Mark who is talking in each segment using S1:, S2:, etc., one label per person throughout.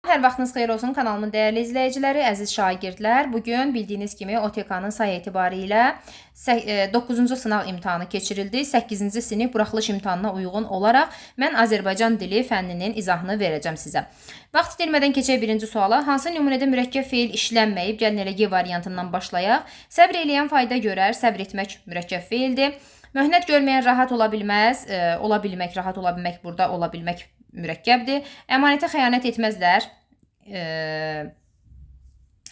S1: Hər vaxtınız xeyir olsun kanalımın dəyərli izləyiciləri, əziz şagirdlər. Bugün bildiyiniz kimi OTK-nın say etibarilə 9-cu sınaq imtahanı keçirildi. 8-ci sinif buraxılış imtahanına uyğun olaraq mən Azərbaycan dili fənninin izahını verəcəm sizə. Vaxt itirmədən keçək birinci suala. Hansı nümunədə mürəkkəb feil işlənməyib? Gəlin elə G variantından başlayaq. Səbr eləyən fayda görər, səbr etmək mürəkkəb feildir. Möhnət görməyən rahat ola bilməz. Ola bilmək, rahat ola bilmək burada ola bilmək mürəkkəbdir. Əmanətə xəyanət etməzlər.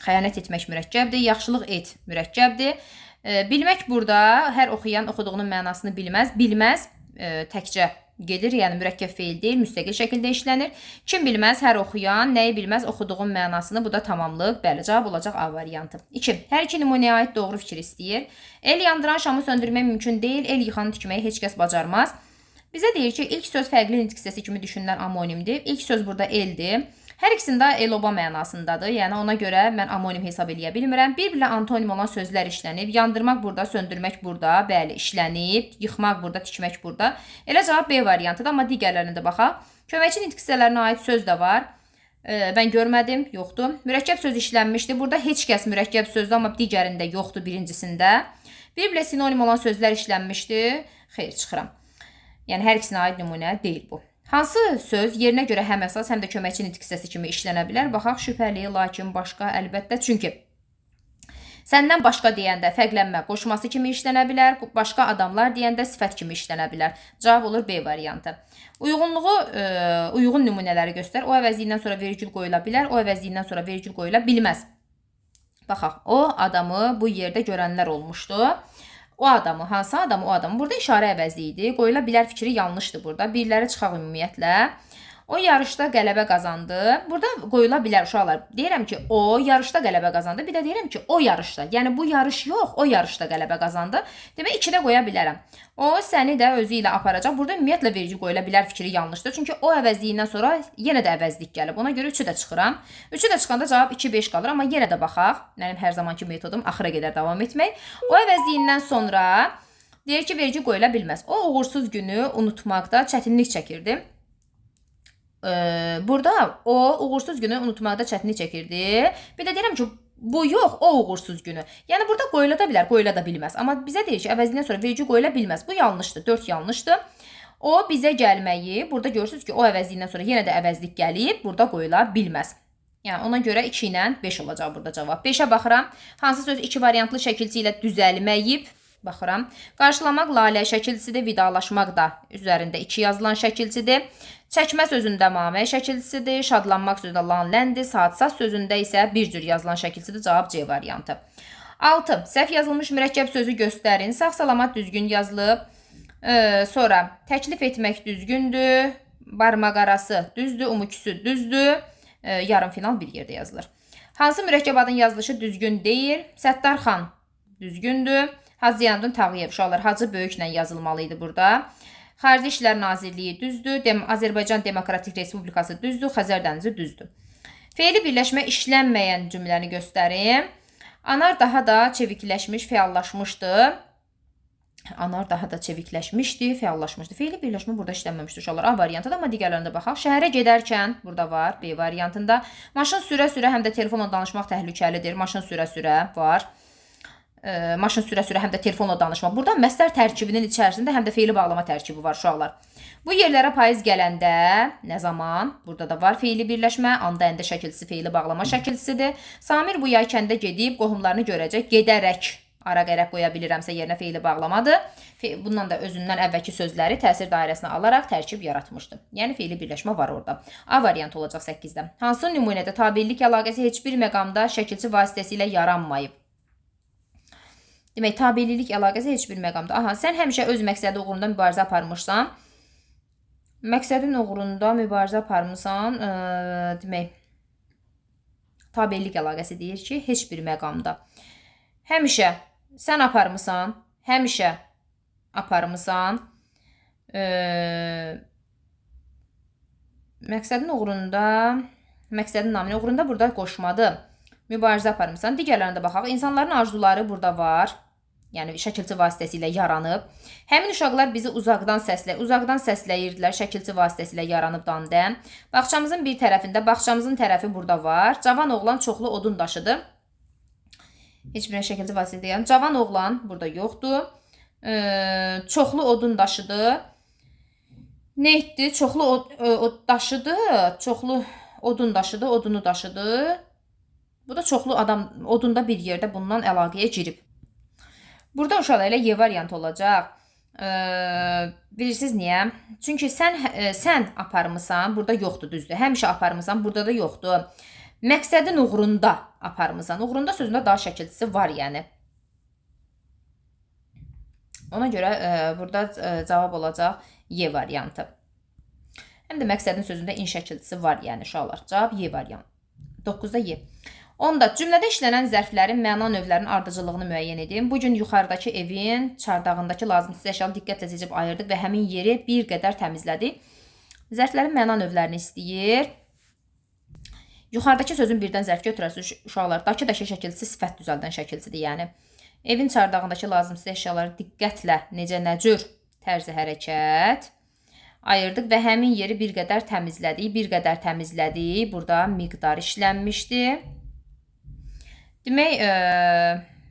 S1: Xəyanət etmək mürəkkəbdir. Yaxşılıq et mürəkkəbdir. Bilmək burada hər oxuyan oxuduğunun mənasını bilməz. Bilməz təkcə gedir, yəni mürəkkəb feil deyil, müstəqil şəkildə işlənir. Kim bilməz, hər oxuyan nəyi bilməz, oxuduğun mənasını, bu da tamamlıq. Bəli, cavab olacaq A variantı. 2. Hər iki nümunəyə aid doğru fikir istəyir. El yandıran şamı söndürmək mümkün deyil, el yıxanı tikməyi heç kəs bacarmaz. Bizə deyir ki, ilk söz fərqli nitq hissəsi kimi düşünülən amonimdir. İlk söz burada eldir. Hər ikisində el-oba mənasındadır. Yəni ona görə mən amonim hesab eləyə bilmirəm. Bir-birlə antonim olan sözlər işlənib. Yandırmaq burada, söndürmək burada, bəli, işlənib. Yıxmaq burada, tikmək burada. Elə cavab B variantıdır, amma digərlərinə də baxaq. Köməkçi nitq hissələrinə aid söz də var. Mən görmədim, yoxdur. Mürəkkəb söz işlənmişdi. Burada heç kəs mürəkkəb sözdür, amma digərində yoxdur birincisində. Bir-birlə sinonim olan sözlər işlənmişdi. Xeyr, çıxıram. Yəni hər ikisinə aid nümunə deyil bu. Hansı söz yerinə görə həm əsas, həm də köməkçi nitq hissəsi kimi işlənə bilər? Baxaq, şübhəli, lakin, başqa, əlbəttə. Çünki səndən başqa deyəndə fərqlənmə qoşması kimi işlənə bilər, başqa adamlar deyəndə sifət kimi işlənə bilər. Cavab olur B variantı. Uyğun nümunələri göstər. O əvəzliyindən sonra vergül qoyula bilər, o əvəzliyindən sonra vergül qoyula bilməz. Baxaq, o adamı bu yerdə görənlər olmuşdu. O adamı, hansı adamı, o adamı. Burada işarə əvəzli idi. Qoyula bilər fikri yanlışdır burada. Birləri çıxaq ümumiyyətlə. O yarışda qələbə qazandı. Burada qoyula bilər uşaqlar. Deyirəm ki, o yarışda qələbə qazandı. Bir də deyirəm ki, o yarışda. Yəni bu yarış yox, o yarışda qələbə qazandı. Demək, ikidə qoya bilərəm. O səni də özü ilə aparacaq. Burada ümumiyyətlə vergi qoyula bilər fikri yanlışdır. Çünki o əvəzliyindən sonra yenə də əvəzlik gəlib. Ona görə 3-ü də çıxıram. 3-ü də çıxanda cavab 2-5 qalır. Amma yenə də baxaq. Mənim hər zamanki metodum axıra qədər davam etmək. O əvəzliyindən sonra deyir ki, vergi qoyula bilməz. O uğursuz günü unutmaqda çətinlik çəkirdi. Burada o uğursuz günü unutmaqda çətinlik çəkirdi. Bir də deyirəm ki, bu yox, o uğursuz günü. Yəni burada qoyula da bilər, qoyula da bilməz. Amma bizə deyir ki, əvəzliyindən sonra vergi qoyula bilməz. Bu yanlışdır, 4 yanlışdır. O bizə gəlməyi, burada görürsünüz ki, o əvəzliyindən sonra yenə də əvəzlik gəlib, burada qoyula bilməz. Yəni ona görə 2 ilə 5 olacaq burada cavab. 5-ə baxıram. Hansı söz 2 variantlı şəkilçi ilə düzəlməyib? Baxıram. Qarşılamaq lalə şəkilçisidir, vidalaşmaq da üzərində 2 yazılan şəkilçidir. Çəkmə sözündə mamə şəkilçisidir, şadlanmaq sözündə lan ləndir, saat-saz sözündə isə bir cür yazılan şəkilçidir. Cavab C variantı. 6. Səhv yazılmış mürəkkəb sözü göstərin. Sağ-salamat düzgün yazılıb. Sonra təklif etmək düzgündür, barmaq arası düzdür, umuküsü düzdür. Yarım final bir yerdə yazılır. Hansı mürəkkəb adın yazılışı düzgün deyil? Səttarxan düzgündür. Hacı Zeynalabdin Tağıyev, uşaqlar, Hacı böyüklə yazılmalı idi burada. Xarici İşlər Nazirliyi düzdür. Azərbaycan Demokratik Respublikası düzdür. Xəzər dənizi düzdür. Feili birləşmə işlənməyən cümləni göstərim. Anar daha da çevikləşmiş, fəallaşmışdı. Anar daha da çevikləşmişdi, fəallaşmışdı. Feili birləşmə burada işlənməmişdi uşaqlar. A variantında, amma digərlərində baxaq. Şəhərə gedərkən burada var, B variantında. Maşın sürə-sürə həm də telefonla danışmaq təhlükəlidir. Maşın sürə-sürə var. Maşın sürə-sürə həm də telefonla danışmaq. Burada məsdər tərkibinin içərisində həm də feili bağlama tərkibi var uşaqlar. Bu yerlərə payız gələndə nə zaman? Burada da var feili birləşmə. Anda əndə şəkilçisi feili bağlama şəkilçisidir. Samir bu yay kəndə gedib qohumlarını görəcək. Gedərək ara-qəraq qoya bilirəmsə yerinə feili bağlamadır. Bundan da özündən əvvəlki sözləri təsir dairəsinə alaraq tərkib yaratmışdı. Yəni feili birləşmə var orada. A variantı olacaq 8-də. Hansı nümunədə tabellik əlaqəsi heç bir məqamda şəkilçi vasitəsilə yaranmayıb? Demək, tabelilik əlaqəsi heç bir məqamda. Aha, sən həmişə öz məqsədi uğrunda mübarizə aparmışsan. Məqsədin uğrunda mübarizə aparmışsan, demək, tabellik əlaqəsi deyir ki, heç bir məqamda. Həmişə sən aparmışsan, həmişə aparmışsan. Məqsədin uğrunda, məqsədin namini uğrunda burada qoşmadır. Mübarizə aparmışsan. Digərlərində baxaq. İnsanların arzuları burada var. yəni şəkilçi vasitəsilə yaranıb. Həmin uşaqlar bizi uzaqdan səsləyirdilər, şəkilçi vasitəsilə yaranıb Dande. Bağçamızın bir tərəfində, bağçamızın tərəfi burada var. Cavan oğlan çoxlu odun daşıdı. Heç bir şəkilçi vasitəsilə yaranıb. Cavan oğlan burada yoxdur. Çoxlu odun daşıdı. Nə etdi? Çoxlu daşıdı, çoxlu odun daşıdı, odunu daşıdı. Bu da çoxlu adam odunda bir yerdə bundan əlaqəyə girib. Burada uşaqlar elə Y variantı olacaq. Bilirsiniz niyə? Çünki sən aparmısan, burada yoxdur, düzdür. Həmişə aparmısan, burada da yoxdur. Məqsədin uğrunda aparmısan. Uğrunda sözündə daha şəkilçisi var, yəni. Ona görə burada cavab olacaq Y variantı. Həm də məqsədin sözündə in şəkilçisi var, yəni uşaqlar. Cavab Y variantı. 9-da Y. 10-da cümlədə işlənən zərflərin məna növlərinin ardıcıllığını müəyyən edin. Bu gün yuxarıdakı evin çardağındakı lazımsız əşyaları diqqətlə seçib ayırdıq və həmin yeri bir qədər təmizlədik. Zərflərin məna növlərini istəyir. Yuxarıdakı sözün birdən zərf götürərsiniz uşaqlar. Dakı şəkilçisi sifət düzəldən şəkilçidir, yəni. Evin çardağındakı lazımsız əşyaları diqqətlə necə nə cür tərzi hərəkət ayırdıq və həmin yeri bir qədər təmizlədik. Burada miqdar işlənmişdi. Demək,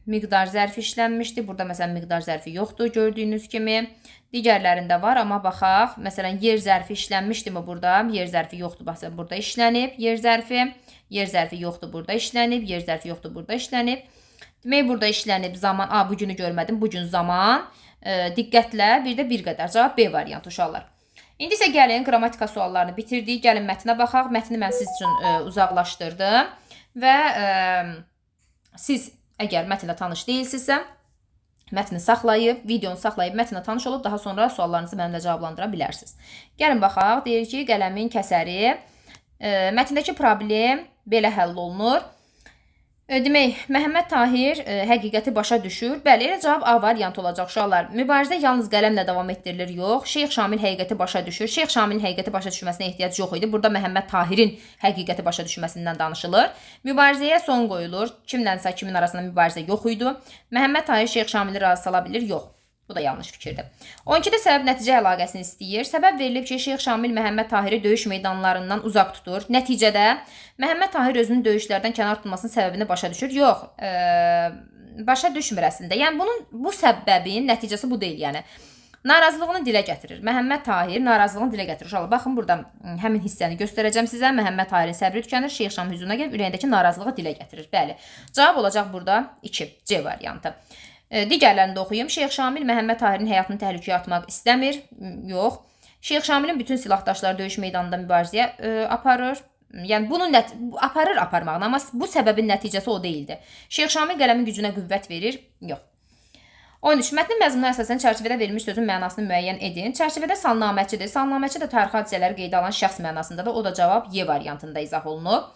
S1: miqdar zərfi işlənmişdi. Burada məsələn miqdar zərfi yoxdur gördüyünüz kimi. Digərlərində var, amma baxaq. Məsələn, yer zərfi işlənmişdimi burada? Yer zərfi yoxdur, baxın burada işlənib. Yer zərfi yoxdur, burada işlənib. Yer zərfi yoxdur, burada işlənib. Demək, burada işlənib zaman. Bu günü görmədim, bu gün zaman. Diqqətlə, bir də bir qədər. Cavab B variantı uşaqlar. İndi isə gəlin qrammatika suallarını bitirdik. Gəlin mətnə baxaq. Mətni mən siz üçün uzaqlaşdırdım və siz əgər mətnlə tanış deyilsinizsə, mətni saxlayıb, videonu saxlayıb, mətnlə tanış olub, daha sonra suallarınızı mənimlə cavablandıra bilərsiniz. Gəlin baxaq, deyir ki, qələmin kəsəri, mətndəki problem belə həll olunur. Demək, Məhəmməd Tahir həqiqəti başa düşür. Bəli, elə cavab A variantı olacaq uşaqlar. Mübarizə yalnız qələmlə davam etdirilir, yox. Şeyx Şamil həqiqəti başa düşür. Şeyx Şamilin həqiqəti başa düşməsinə ehtiyac yox idi. Burada Məhəmməd Tahirin həqiqəti başa düşməsindən danışılır. Mübarizəyə son qoyulur. Kimlənsə kimin arasında mübarizə yox idi. Məhəmməd Tahir Şeyx Şamili razı sala bilir, yox. Bu da yanlış fikirdir. 12-də səbəb-nəticə əlaqəsini istəyir. Səbəb verilib ki, Şeyx Şamil Məhəmməd Tahiri döyüş meydanlarından uzaq tutur. Nəticədə Məhəmməd Tahir özünün döyüşlərdən kənar tutmasının səbəbini başa düşür. Yox, başa düşmür əslində. Yəni, bu səbəbin nəticəsi bu deyil, yəni. Narazılığını dilə gətirir. Məhəmməd Tahir narazılığını dilə gətirir. Uşaqlar, baxın, burada həmin hissəni göstərəcəm sizə. Məhəmməd Tahirin səbri tükənir, Şeyx Şamil hüzuruna gəlib, ürəyindəki narazılığı dilə gətirir. Bəli, cavab olacaq burada 2, C variantı. Digərlərini də oxuyum. Şeyx Şamil Məhəmməd Tahirin həyatını təhlükəyə atmaq istəmir. Yox. Şeyx Şamilin bütün silahdaşları döyüş meydanında mübarizəyə aparır. Yəni, bunu aparmağına, amma bu səbəbin nəticəsi o deyildi. Şeyx Şamil qələmin gücünə qüvvət verir. Yox. 13. Mətnin məzmununa əsasən çərçivədə verilmiş sözün mənasını müəyyən edin. Çərçivədə salnaməçidir. Salnaməçi də tarixi hadisələri qeydə alan şəxs mənasındadır. O da cavab Y variantında izah olunub.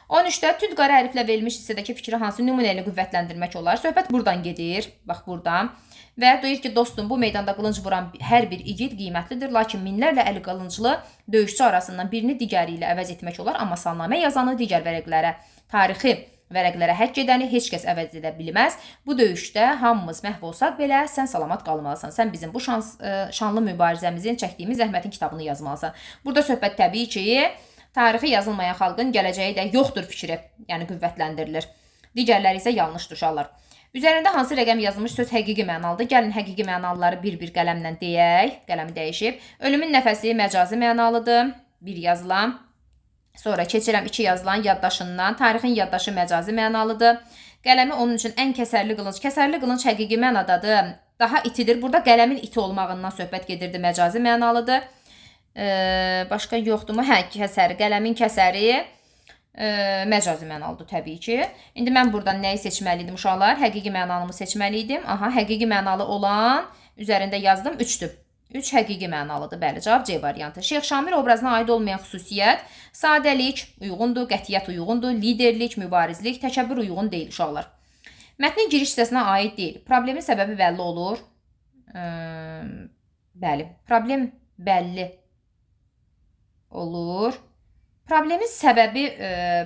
S1: 13-də tünd qara hərflə verilmiş hissədəki fikri hansı nümunə ilə qüvvətləndirmək olar? Söhbət buradan gedir. Bax, buradan. Və deyir ki, dostum, bu meydanda qılınc vuran hər bir igid qiymətlidir. Lakin minlərlə əli qılınclı döyüşçü arasından birini digəri ilə əvəz etmək olar. Amma salnamə yazanı digər vərəqlərə, tarixi vərəqlərə həkk edəni heç kəs əvəz edə bilməz. Bu döyüşdə hamımız məhv olsaq belə sən salamat qalmalısan. Sən bizim bu şanlı mübarizəmizin, çəkdiyimiz zəhmətin kitabını yazmalısan. Burada söhbət təbii ki, tarixi yazılmayan xalqın gələcəyi də yoxdur fikri, yəni qüvvətləndirilir. Digərləri isə yanlışdır uşaqlar. Üzərində hansı rəqəm yazılmış söz həqiqi mənalıdır? Gəlin həqiqi mənalıları bir-bir qələmlə deyək. Qələmi dəyişib. Ölümün nəfəsi məcazi mənalıdır. 1 yazılan. Sonra keçirəm 2 yazılan yaddaşından. Tarixin yaddaşı məcazi mənalıdır. Qələmi onun üçün ən kəsərli qılınc. Kəsərli qılınc həqiqi mənadadır. Daha itidir. Burada qələmin iti olmağından söhbət gedirdi. Məcazi mənalıdır. Başqa yoxdurmu? Hə, kəsəri, qələmin kəsəri məcazi mənalıdır təbii ki. İndi mən buradan nəyi seçməliydim uşaqlar? Həqiqi mənalımı seçməliydim. Aha, həqiqi mənalı olan üzərində yazdım 3-dür. 3 həqiqi mənalıdır. Bəli, cavab C variantı. Şeyx Şamil obrazına aid olmayan xüsusiyyət sadəlik uyğundur, qətiyyət uyğundur, liderlik, mübarizlik, təkəbbür uyğun deyil uşaqlar. Mətnin giriş hissəsinə aid deyil. Problemin səbəbi bəlli olur. Bəli, problem bəlli olur. Problemin səbəbi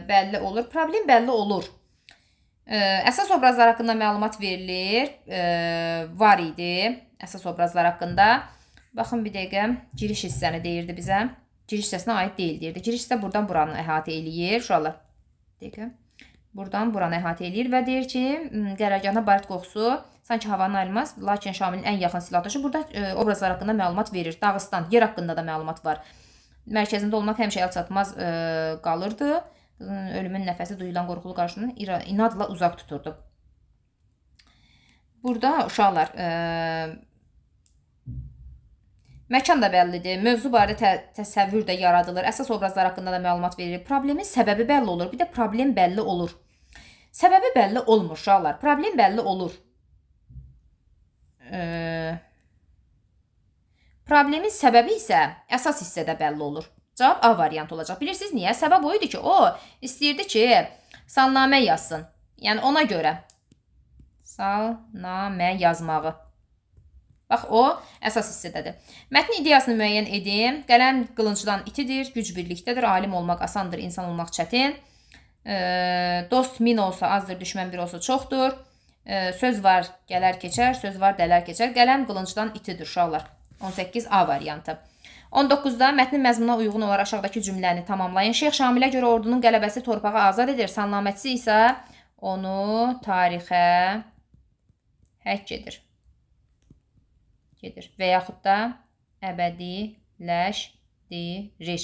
S1: bəlli olur. Problem bəlli olur. Əsas obrazlar haqqında məlumat verilir. Var idi əsas obrazlar haqqında. Baxın bir dəqiqə, giriş hissəni deyirdi bizə. Giriş hissəsinə aid deyil deyirdi. Giriş hissə buradan buranı əhatə eləyir. Uşaqlar, bir dəqiqə. Buradan buranı əhatə eləyir və deyir ki, qərargahına barit qoxusu sanki havanın ayılmaz, lakin Şamilin ən yaxın silahdaşı. Burada obrazlar haqqında məlumat verir. Dağıstan, yer haqqında da məlumat var. Mərkəzində olmaq həmişə əlçatmaz qalırdı. Ölümün nəfəsi duyulan qorxulu qarşısından inadla uzaq tuturdu. Burada uşaqlar məkan da bəllidir. Mövzu barədə təsəvvür də yaradılır. Əsas obrazlar haqqında da məlumat verilir. Problemin səbəbi bəlli olur. Bir də problem bəlli olur. Səbəbi bəlli olmur uşaqlar. Problem bəlli olur. Problemin səbəbi isə əsas hissədə bəlli olur. Cavab A variantı olacaq. Bilirsiniz niyə? Səbəb o idi ki, o istəyirdi ki, salnamə yazsın. Yəni ona görə salnamə yazmağı. Bax, o əsas hissədədir. Mətnin ideyasını müəyyən edin. Qələm qılıncdan itidir, güc birlikdədir, alim olmaq asandır, insan olmaq çətin. Dost min olsa azdır, düşmən bir olsa çoxdur. Söz var, gələr keçər, söz var, dələr keçər. Qələm qılıncdan itidir, uşaqlar. 18A variantı. 19-da mətnin məzmununa uyğun olaraq aşağıdakı cümləni tamamlayın. Şeyx Şamilə görə ordunun qələbəsi torpağı azad edir. Salnaməçisi isə onu tarixə həkk edir. Və yaxud da əbədiləşdirir.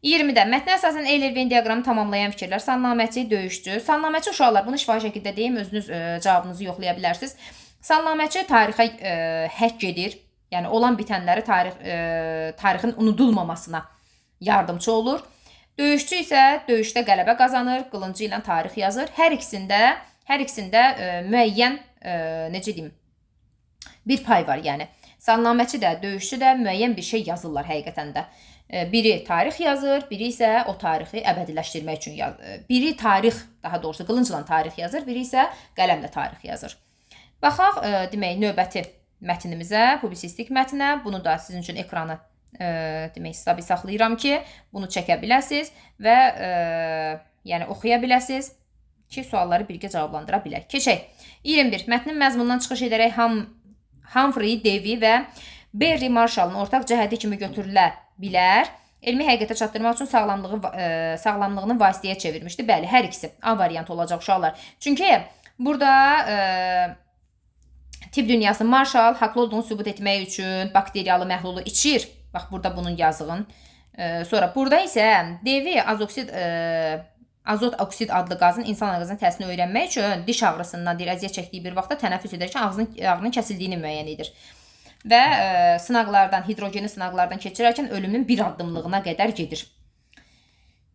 S1: 20-də mətnə əsasən Eyler-Venn diaqramı tamamlayan fikirlər. Salnaməçi, döyüşçü. Salnaməçi uşaqlar, bunu şifahi şəkildə deyim, özünüz cavabınızı yoxlaya bilərsiniz. Salnaməçi tarixə həkk edir. Yəni olan bitənləri tarixin unudulmamasına yardımcı olur. Döyüşçü isə döyüşdə qələbə qazanır, qılıncı ilə tarix yazır. Hər ikisində müəyyən, necə deyim, bir pay var, yəni. Salnaməçi də, döyüşçü də müəyyən bir şey yazırlar həqiqətən də. Biri tarix yazır, biri isə o tarixi əbədiləşdirmək üçün yazır. Biri tarix, daha doğrusu qılıncla tarix yazır, biri isə qələmlə tarix yazır. Baxaq, demək, növbəti mətnimizə, publisistik mətnə. Bunu da sizin üçün ekranı demək, stabil saxlayıram ki, bunu çəkə biləsiniz və yəni oxuya biləsiniz ki, sualları birgə cavablandıra bilək. Keçək. 21. Mətnin məzmunundan çıxış edərək Humphrey, Davy və Barry Marshallın ortaq cəhədi kimi götürülə bilər. Elmi həqiqətə çatdırmaq üçün sağlamlığını vasitəyə çevirmişdi. Bəli, hər ikisi A variantı olacaq uşaqlar. Çünki burada tibb dünyası Marshall haqlı olduğunu sübut etmək üçün bakteriyalı məhlulu içir. Bax, burada bunun yazığın. Sonra burada isə Davy azot oksid adlı qazın insan ağzının təsirini öyrənmək üçün diş ağrısından əziyyət çəkdiyi bir vaxtda tənəffüs edərkən ağzının kəsildiyini müəyyən edir. Və hidrogeni sınaqlardan keçirərkən ölümün bir addımlığına qədər gedir.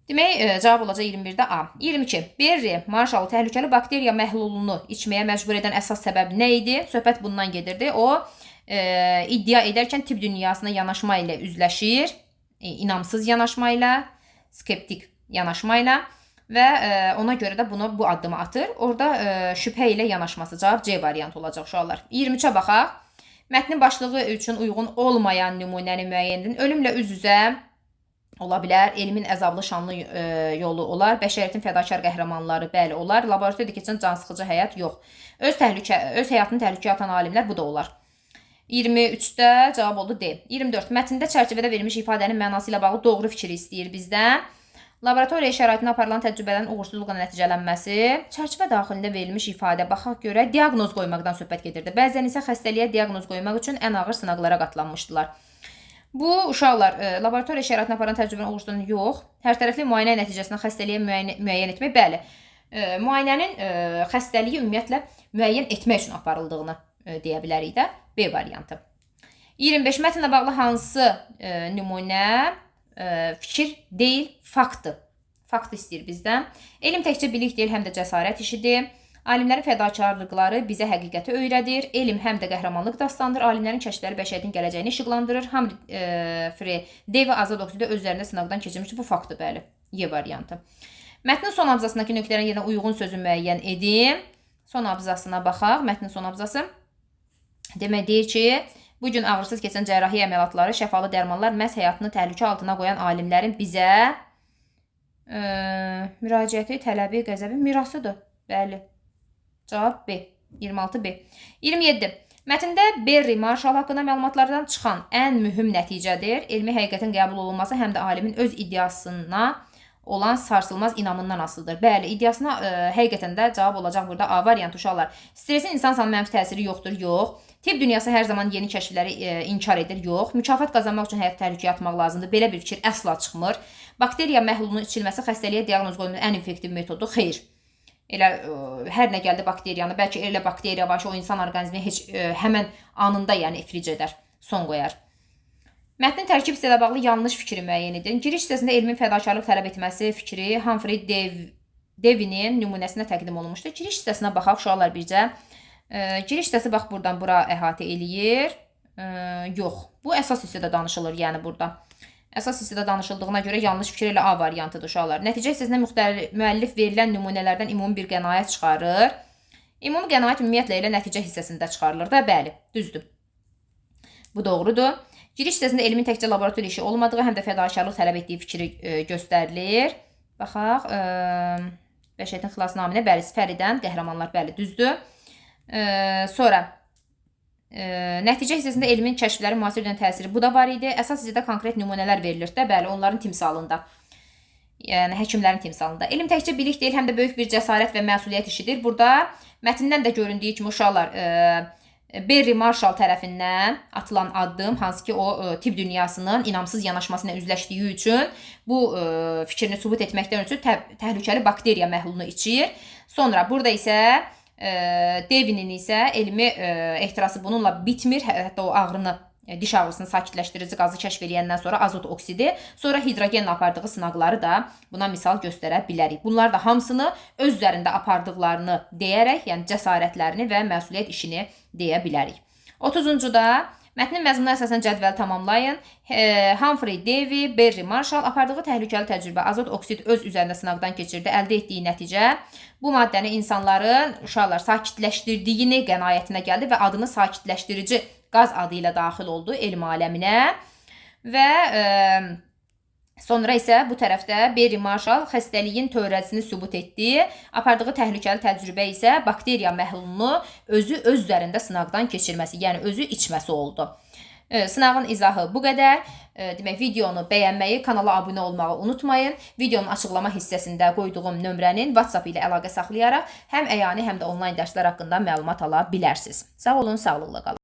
S1: Demək, cavab olacaq 21-də A. 22. Barry Marshall təhlükəli bakteriya məhlulunu içməyə məcbur edən əsas səbəb nə idi? Söhbət bundan gedirdi. O, iddia edərkən tibb dünyasına yanaşma ilə üzləşir. İnamsız yanaşma ilə, skeptik yanaşma ilə və ona görə də bu addımı atır. Orada şübhə ilə yanaşması. Cavab C variantı olacaq uşaqlar. 23-ə baxaq. Mətnin başlığı üçün uyğun olmayan nümunəni müəyyən edin. Ölümlə üz-üzə ola bilər, elmin əzablı şanlı yolu olar, bəşəriyyətin fədakar qəhrəmanları bəli olar, laboratoriyada keçən cansıxıcı həyat yox. Öz həyatını təhlükəyə atan alimlər bu da olar. 23-də cavab oldu D. 24. Mətndə çərçivədə verilmiş ifadənin mənası ilə bağlı doğru fikri istəyir bizdən. Laboratoriya şəraitində aparılan təcrübələrin uğursuzluqla nəticələnməsi, çərçivə daxilində verilmiş ifadə baxaq görə diaqnoz qoymaqdan söhbət gedirdi. Bəzən isə xəstəliyə diaqnoz qoymaq üçün ən ağır sınaqlara qatlanmışdılar. Bu, uşaqlar, laboratoriya şəraitində aparılan təcrübənin uğursuzluğunu yox, hərtərəfli müayinə nəticəsində xəstəliyə müəyyən etmək, bəli, müayinənin xəstəliyi ümumiyyətlə müəyyən etmək üçün aparıldığını deyə bilərik də, B variantı. 25. Mətnlə bağlı hansı nümunə fikir deyil, faktdır. Fakt istəyir bizdən. Elm təkcə bilik deyil, həm də cəsarət işidir. Alimlərin fədakarlıqları bizə həqiqəti öyrədir. Elm həm də qəhrəmanlıq dastanıdır. Alimlərin kəşfləri bəşəriyyətin gələcəyini işıqlandırır. Humphrey, Davy azad oksidə özlərində sınaqdan keçirmişdir. Bu faktdır, bəli. Y variantı. Mətnin son abzasındakı nöqtələrin yerinə uyğun sözü müəyyən edin. Son abzasına baxaq. Mətnin son abzası. Demək deyir ki, bugün ağırsız keçən cərrahi əməliyyatları, şəfalı dərmanlar məhz həyatını təhlükə altına qoyan alimlərin bizə müraciəti, tələbi, qəzəbi mirasıdır. Bəli. Cavab B. 26B. 27. Mətndə Berry Marshall haqqında məlumatlardan çıxan ən mühüm nəticədir. Elmi həqiqətin qəbul olunması həm də alimin öz iddiasına olan sarsılmaz inamından asılıdır. Bəli, iddiasına həqiqətən də cavab olacaq burada A variantı uşaqlar. Stresin insansan mənfi təsiri yoxdur, yox. Tibb dünyası hər zaman yeni kəşfləri inkar edir, yox. Mükafat qazanmaq üçün həyat təhlükəyə atmaq lazımdır. Belə bir fikir əsla çıxmır. Bakteriya məhlulunun içilməsi xəstəliyə diaqnoz qoyulmuş ən effektiv metoddur. Xeyr. Elə hər nə gəldi bakteriyanı, bəlkə elə bakteriya var ki, o insan orqanizmi heç həmən anında yəni iflic edər, son qoyar. Mətnin tərkib hissələ bağlı yanlış fikri müəyyən edin. Giriş hissəsində elmin fədakarlıq tələb etməsi fikri Humphrey Davy'nin nümunəsinə təqdim olunmuşdur. Giriş hissəsinə baxaq uşaqlar bircə. Giriş hissəsi bax buradan bura əhatə eləyir. Yox, bu əsas hissədə danışılır, yəni burada. Əsas hissədə danışıldığına görə yanlış fikir elə A variantıdır uşaqlar. Nəticə hissəsində müəllif verilən nümunələrdən ümumi bir qənaət çıxarır. Ümumi qənaət ümumiyyətlə elə nəticə hissəsində çıxarılır da, bəli, düzdür. Bu doğrudur. Giriş hissəsində elmin təkcə laborator işi olmadığı, həm də fədakarlıq tələb etdiyi fikri göstərilir. Baxaq, Bəşəriyyətin xilasnaminə, bəli, Fəridən qəhrəmanlar, bəli, düzdür. Sonra nəticə hissəsində elmin kəşfləri müasir dövrün təsiri bu da var idi. Əsas hissədə konkret nümunələr verilir də, bəli, onların timsalında. Yəni həkimlərin timsalında. Elm təkcə bilik deyil, həm də böyük bir cəsarət və məsuliyyət işidir. Burada mətndən də göründüyü kimi uşaqlar Berry Marshall tərəfindən atılan addım, hansı ki o tibb dünyasının inamsız yanaşmasına üzləşdiyi üçün bu fikrini sübut etməkdən ötürü təhlükəli bakteriya məhlulunu içir. Sonra burada isə Davy'nin isə elmi ehtirası bununla bitmir. Hətta o ağrını, diş ağrısını sakitləşdirici qazı kəşf edəndən sonra azot oksidi, sonra hidrogenlə apardığı sınaqları da buna misal göstərə bilərik. Bunlar da hamısını öz üzərində apardıqlarını deyərək, yəni cəsarətlərini və məsuliyyət işini deyə bilərik. 30-da mətnin məzmununa əsasən cədvəli tamamlayın. Humphrey Davy, Berry Marshall apardığı təhlükəli təcrübə azot oksid öz üzərində sınaqdan keçirdi. Əldə etdiyi nəticə bu maddəni insanların uşaqlar sakitləşdirdiyini qənaətinə gəldi və adını sakitləşdirici qaz adı ilə daxil oldu elm aləminə və sonra isə bu tərəfdə Berry Marshall xəstəliyin törəcisini sübut etdi. Apardığı təhlükəli təcrübə isə bakteriya məhlulunu özü öz üzərində sınaqdan keçirməsi, yəni özü içməsi oldu. Sınağın izahı bu qədər. Demək, videonu bəyənməyi, kanala abunə olmağı unutmayın. Videonun açıqlama hissəsində qoyduğum nömrənin WhatsApp ilə əlaqə saxlayaraq həm əyani, həm də onlayn dərslər haqqında məlumat ala bilərsiniz. Sağ olun, sağlıqla qalın.